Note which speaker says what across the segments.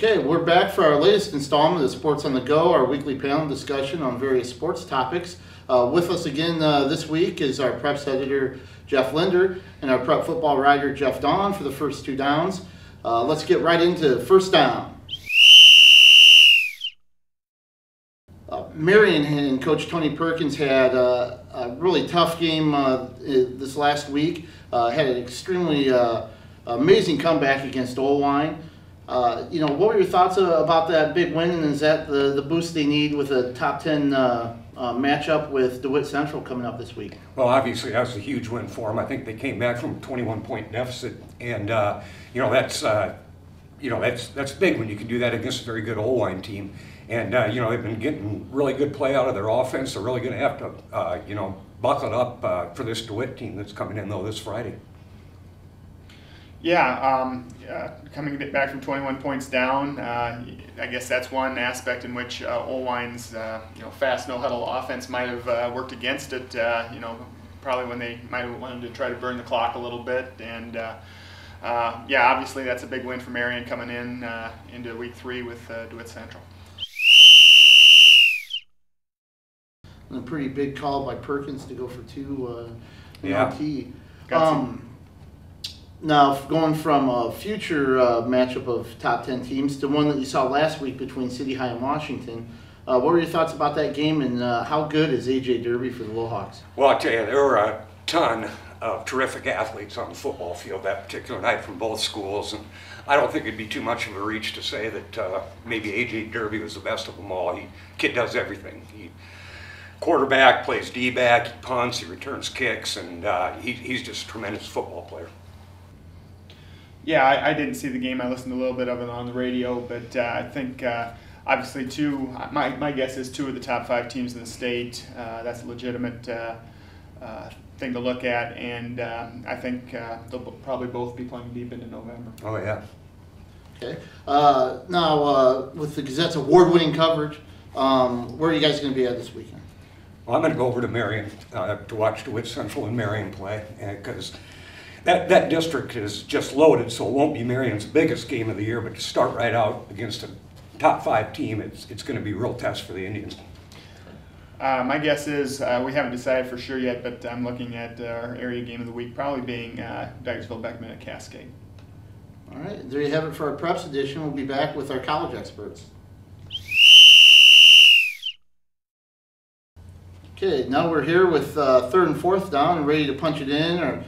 Speaker 1: Okay, we're back for our latest installment of Sports on the Go, our weekly panel discussion on various sports topics. With us again this week is our Preps editor, Jeff Linder, and our Prep football writer, Jeff Dahn, for the first two downs. Let's get right into first down. Marion and Coach Tony Perkins had a really tough game this last week. Had an extremely amazing comeback against Oline. What were your thoughts about that big win, and is that the boost they need with a top 10 matchup with DeWitt Central coming up this week?
Speaker 2: Well, obviously that was a huge win for them. I think they came back from a 21-point deficit, and that's big when you can do that against a very good Oline team. And they've been getting really good play out of their offense. They're really going to have to buckle it up for this DeWitt team that's coming in though this Friday.
Speaker 3: Yeah, coming back from 21 points down, I guess that's one aspect in which Oline's fast no-huddle offense might have worked against it. Probably when they might have wanted to try to burn the clock a little bit. And obviously that's a big win for Marion coming into week 3 with DeWitt Central.
Speaker 1: And a pretty big call by Perkins to go for 2 in OT. Now, going from a future matchup of top 10 teams to one that you saw last week between City High and Washington, what were your thoughts about that game, and how good is A.J. Derby for the Wilhawks?
Speaker 2: Well, I'll tell you, there were a ton of terrific athletes on the football field that particular night from both schools, and I don't think it'd be too much of a reach to say that maybe A.J. Derby was the best of them all. Kid does everything. He quarterback, plays D-back, he punts, he returns kicks, and he's just a tremendous football player.
Speaker 3: Yeah, I didn't see the game. I listened to a little bit of it on the radio, but I think obviously my guess is 2 of the top 5 teams in the state. That's a legitimate thing to look at, and I think they'll probably both be playing deep into November.
Speaker 2: Oh, yeah.
Speaker 1: Okay. Now, with the Gazette's award-winning coverage, where are you guys going to be at this weekend?
Speaker 2: Well, I'm going to go over to Marion to watch DeWitt Central and Marion play, because that district is just loaded, so it won't be Marion's biggest game of the year, but to start right out against a top 5 team, it's going to be a real test for the Indians.
Speaker 3: My guess is, we haven't decided for sure yet, but I'm looking at our area game of the week probably being Dyersville-Beckman at Cascade.
Speaker 1: All right, there you have it for our Preps edition. We'll be back with our college experts. Okay, now we're here with third and fourth down and ready to punch it in. Our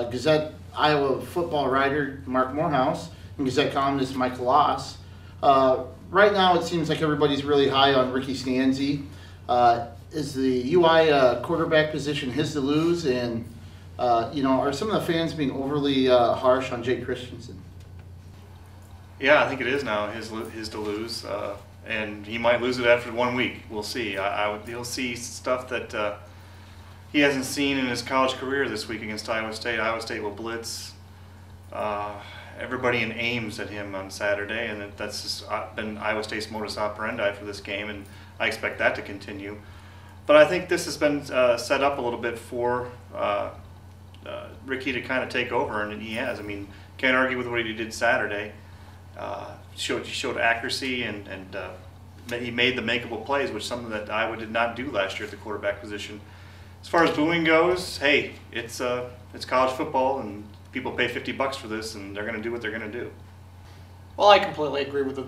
Speaker 1: Gazette Iowa football writer Marc Morehouse and Gazette columnist Mike Hlas. Right now it seems like everybody's really high on Ricky Stanzi. Is the UI quarterback position his to lose? And are some of the fans being overly harsh on Jake Christensen?
Speaker 4: Yeah, I think it is now his to lose. And he might lose it after 1 week. We'll see. He'll see stuff that he hasn't seen in his college career this week against Iowa State. Iowa State will blitz everybody in Ames at him on Saturday, and that's just been Iowa State's modus operandi for this game, and I expect that to continue. But I think this has been set up a little bit for Ricky to kind of take over, and he has. I mean, can't argue with what he did Saturday. He showed accuracy, and he made the makeable plays, which is something that Iowa did not do last year at the quarterback position. As far as booing goes, hey, it's college football, and people pay $50 for this, and they're going to do what they're going to do.
Speaker 5: Well, I completely agree with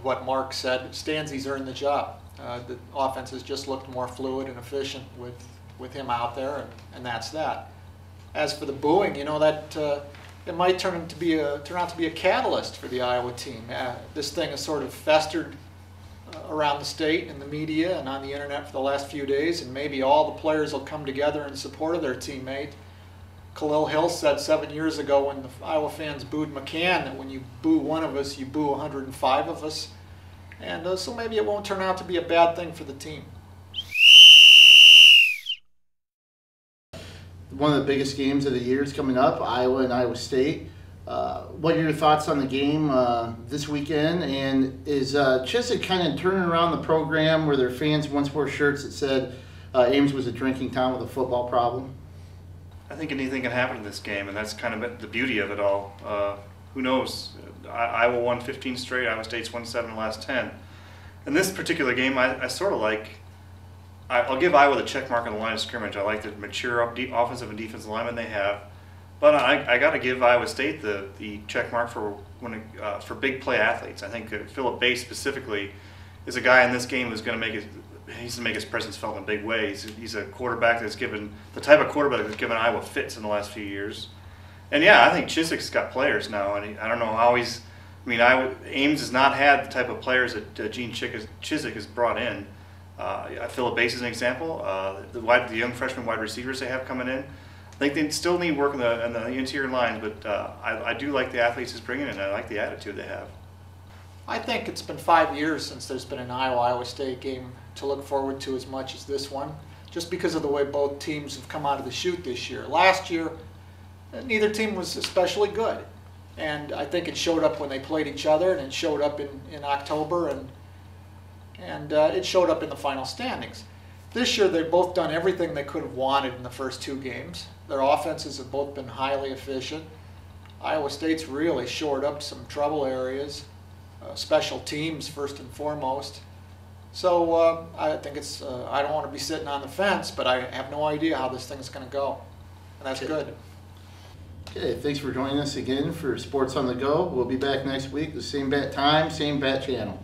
Speaker 5: what Mark said. Stanzi's earned the job. The offense has just looked more fluid and efficient with him out there, and that's that. As for the booing, that it might turn out to be a catalyst for the Iowa team. This thing has sort of festered around the state and the media and on the internet for the last few days, and maybe all the players will come together in support of their teammate. Khalil Hill said 7 years ago when the Iowa fans booed McCann that when you boo one of us, you boo 105 of us. And so maybe it won't turn out to be a bad thing for the team.
Speaker 1: One of the biggest games of the year is coming up, Iowa and Iowa State. What are your thoughts on the game this weekend? And is Chiswick kind of turning around the program where their fans once wore shirts that said Ames was a drinking town with a football problem?
Speaker 4: I think anything can happen in this game, and that's kind of the beauty of it all. who knows? Iowa won 15 straight. Iowa State's won 7 in the last 10. In this particular game, I sort of like. I'll give Iowa the check mark on the line of scrimmage. I like the mature offensive and defensive linemen they have. But I got to give Iowa State the check mark for big play athletes. I think Philip Bass specifically is a guy in this game who's going to make his presence felt in big ways. He's a quarterback that's given the type of quarterback that's given Iowa fits in the last few years. And yeah, I think Chiswick's got players now, and I don't know how he's. I mean, Ames has not had the type of players that Gene Chiswick has brought in. Philip Bass is an example. The young freshman wide receivers they have coming in, I think they still need work on the interior lines, but I do like the athletes he's bringing in, and I like the attitude they have.
Speaker 5: I think it's been 5 years since there's been an Iowa State game to look forward to as much as this one, just because of the way both teams have come out of the chute this year. Last year, neither team was especially good, and I think it showed up when they played each other, and it showed up in October, and it showed up in the final standings. This year, they've both done everything they could have wanted in the first 2 games. Their offenses have both been highly efficient. Iowa State's really shored up some trouble areas, special teams first and foremost. So I think it's, I don't want to be sitting on the fence, but I have no idea how this thing's going to go. And that's good.
Speaker 1: Okay, thanks for joining us again for Sports on the Go. We'll be back next week, the same bat time, same bat channel.